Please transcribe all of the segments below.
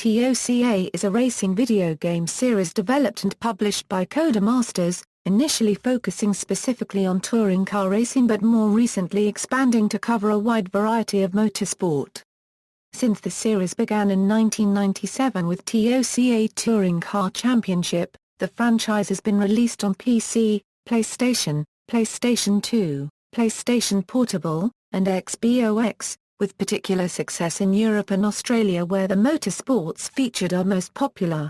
TOCA is a racing video game series developed and published by Codemasters, initially focusing specifically on touring car racing but more recently expanding to cover a wide variety of motorsport. Since the series began in 1997 with TOCA Touring Car Championship, the franchise has been released on PC, PlayStation, PlayStation 2, PlayStation Portable, and Xbox, with particular success in Europe and Australia where the motorsports featured are most popular.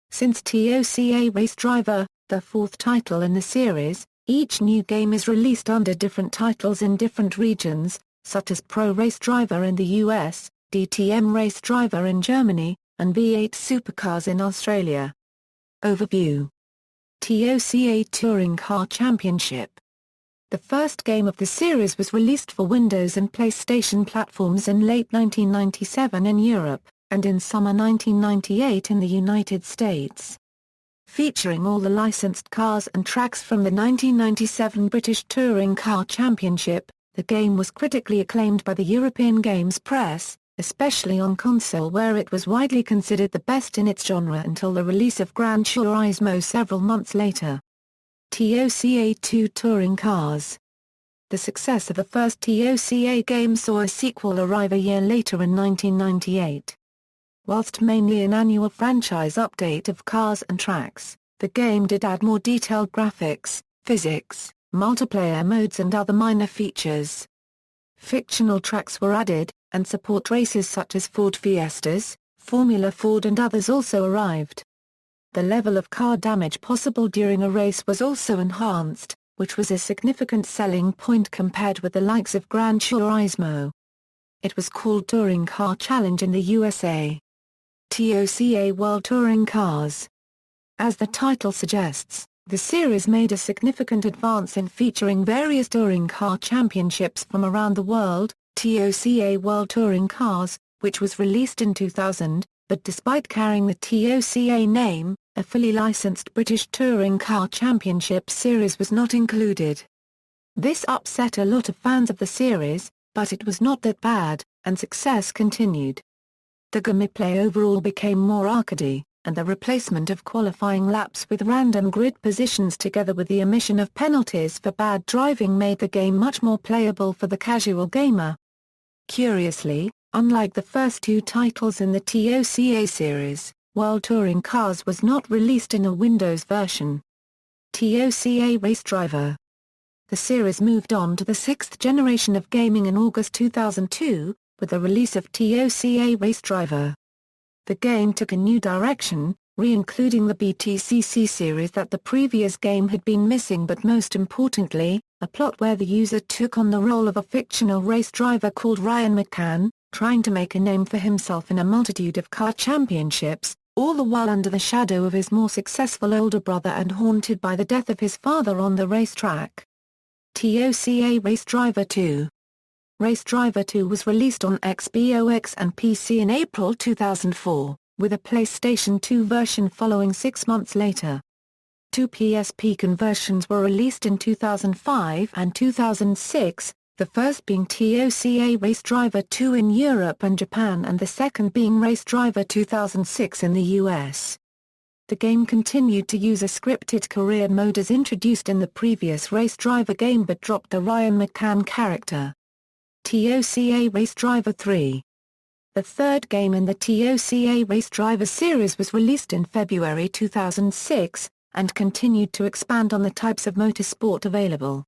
Since TOCA Race Driver, the fourth title in the series, each new game is released under different titles in different regions, such as Pro Race Driver in the US, DTM Race Driver in Germany, and V8 Supercars in Australia. Overview: TOCA Touring Car Championship. The first game of the series was released for Windows and PlayStation platforms in late 1997 in Europe, and in summer 1998 in the United States. Featuring all the licensed cars and tracks from the 1997 British Touring Car Championship, the game was critically acclaimed by the European games press, especially on console where it was widely considered the best in its genre until the release of Gran Turismo several months later. TOCA 2 Touring Cars. The success of the first TOCA game saw a sequel arrive a year later in 1998. Whilst mainly an annual franchise update of cars and tracks, the game did add more detailed graphics, physics, multiplayer modes and other minor features. Fictional tracks were added, and support races such as Ford Fiestas, Formula Ford and others also arrived. The level of car damage possible during a race was also enhanced, which was a significant selling point compared with the likes of Gran Turismo. It was called Touring Car Challenge in the USA. TOCA World Touring Cars. As the title suggests, the series made a significant advance in featuring various touring car championships from around the world. TOCA World Touring Cars, which was released in 2000, but despite carrying the TOCA name, a fully licensed British Touring Car Championship series was not included. This upset a lot of fans of the series, but it was not that bad, and success continued. The gameplay overall became more arcadey, and the replacement of qualifying laps with random grid positions together with the omission of penalties for bad driving made the game much more playable for the casual gamer. Curiously, unlike the first two titles in the TOCA series, World Touring Cars was not released in a Windows version. TOCA Race Driver. The series moved on to the sixth generation of gaming in August 2002, with the release of TOCA Race Driver. The game took a new direction, re-including the BTCC series that the previous game had been missing but most importantly, a plot where the user took on the role of a fictional race driver called Ryan McCann, trying to make a name for himself in a multitude of car championships, all the while under the shadow of his more successful older brother and haunted by the death of his father on the racetrack. TOCA Race Driver 2. Race Driver 2 was released on Xbox and PC in April 2004, with a PlayStation 2 version following 6 months later. Two PSP conversions were released in 2005 and 2006, the first being TOCA Race Driver 2 in Europe and Japan and the second being Race Driver 2006 in the US. The game continued to use a scripted career mode as introduced in the previous Race Driver game but dropped the Ryan McCann character. TOCA Race Driver 3. The third game in the TOCA Race Driver series was released in February 2006, and continued to expand on the types of motorsport available.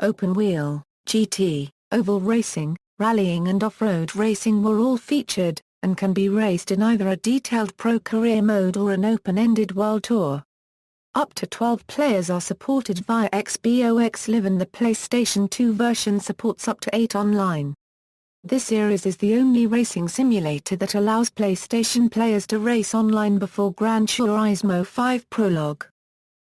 Open wheel, GT, oval racing, rallying and off-road racing were all featured, and can be raced in either a detailed pro career mode or an open-ended world tour. Up to 12 players are supported via Xbox Live and the PlayStation 2 version supports up to 8 online. This series is the only racing simulator that allows PlayStation players to race online before Gran Turismo 5 Prologue.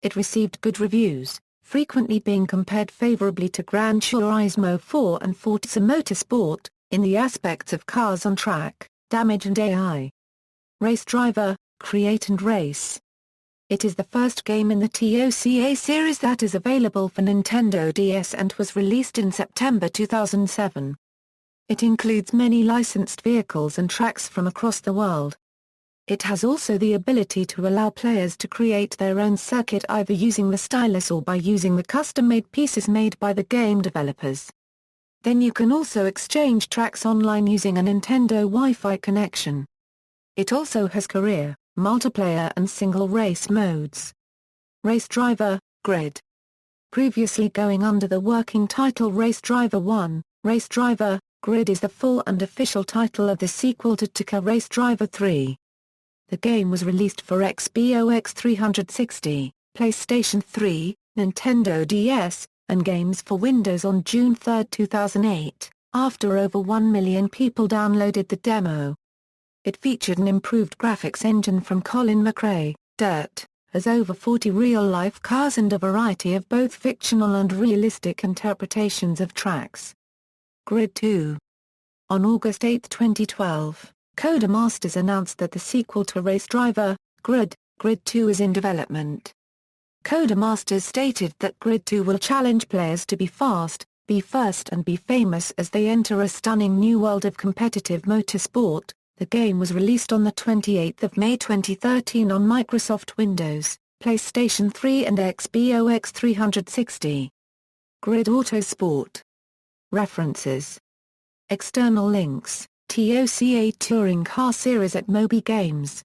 It received good reviews, frequently being compared favorably to Gran Turismo 4 and Forza Motorsport, in the aspects of cars on track, damage and AI. Race Driver, Create and Race. It is the first game in the TOCA series that is available for Nintendo DS and was released in September 2007. It includes many licensed vehicles and tracks from across the world. It has also the ability to allow players to create their own circuit either using the stylus or by using the custom-made pieces made by the game developers. Then you can also exchange tracks online using a Nintendo Wi-Fi connection. It also has career, multiplayer and single race modes. Race Driver, Grid. Previously going under the working title Race Driver 1, Race Driver, Grid is the full and official title of the sequel to TOCA Race Driver 3. The game was released for Xbox 360, PlayStation 3, Nintendo DS, and games for Windows on June 3, 2008, after over 1 million people downloaded the demo. It featured an improved graphics engine from Colin McRae, Dirt, has over 40 real-life cars and a variety of both fictional and realistic interpretations of tracks. Grid 2. On August 8, 2012, Codemasters announced that the sequel to Race Driver, Grid 2 is in development. Codemasters stated that Grid 2 will challenge players to be fast, be first and be famous as they enter a stunning new world of competitive motorsport. The game was released on the 28th of May 2013 on Microsoft Windows, PlayStation 3 and Xbox 360. Grid Autosport. References. External links: TOCA Touring Car Series at Moby Games.